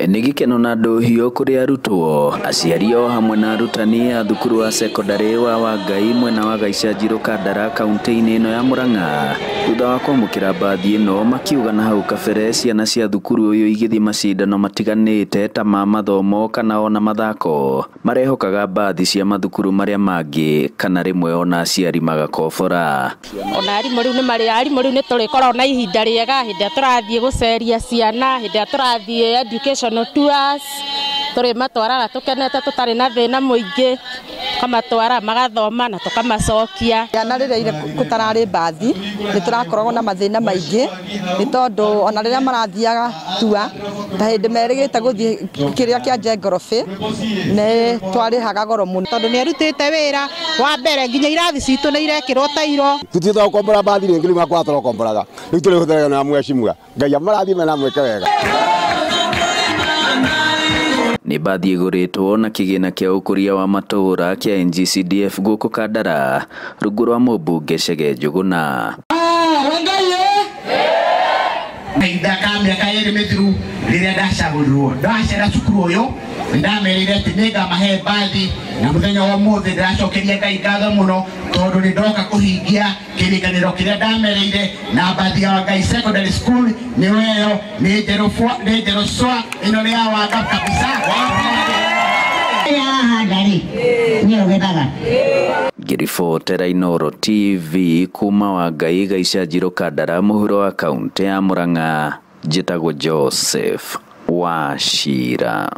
Nĩ gĩkeno na ndũhio kũrĩ arutwo, aciari o hamwe na arutani a thukuru wa secondary wa Wangai mwena wa Gaicajirũ Kandara kaunti-inĩ ĩno ya Murang'a thutha wa kwamũkĩra mbathi ĩno, makiuga na hau kabere ciana cia thukuru ũyũ igĩthiĩ macindano matiganĩte ta ma mathomo kana ona mathako marehokaga mbathi cia mathukuru marĩa mangĩ kana rĩmwe ona aciari magakobora. Ona arimũ rĩu nĩ tũrĩkorwo na ihinda rĩega hĩndĩ tũrathiĩ gũceria ciana, hĩndĩ tũrathiĩ educational tours, tũrĩ matwaraga tũkenete tũtarĩ na thĩna mũingĩ, kamatwara magathoma na tũkamacokia. Ciana rĩrĩa gũtararĩ mbathi nĩ tũrakoragwo na mathĩna maingĩ nĩ tondũ ona rĩrĩa marathiaga tua ta hĩndĩ merĩgĩte gũthiĩ kĩrĩa kĩa Njengorobe nĩ twarĩhaga goro mũno tondũ nĩ arutĩte wĩra wa mbere nginya irathi citũ nĩ irekĩrwo tairo. Tũtiĩtaga gũkombora mbathi rĩngĩ rĩu makwa tũrakomboraga rĩu tũrĩhũthĩraga na mwecimua Ngai amarathime mena mweke wega. Nĩ mbathi ĩgũrĩtwo na kĩgĩna kĩa ũkũria wa matũũra kĩa NGCDF gũkũ Kandara rungu rwa mũmbunge Chege Njuguna. Ndaka mĩaka yerĩ mĩthiru rĩrĩa ndacagũrirwo ndacera cukuru ũyũ ndamerire atĩ nĩngamahe mbathi na mũthenya wa ũmũthĩ ndĩracokeria Ngai ngatho mũno tondũ nĩ ndoka kũhingia kĩrĩkanĩro kĩrĩa ndamerĩire na mbathi ya Wangai Secondary School nĩyo ĩyo nĩ njerũ cwa ĩno nĩ ya wanga kabisa. Ngĩribotera Inooro TV kuma Wangai Gaicajirũ Kandara mũhuro wa kaunti ya Murang'a, njĩtagwo Joseph Wachira.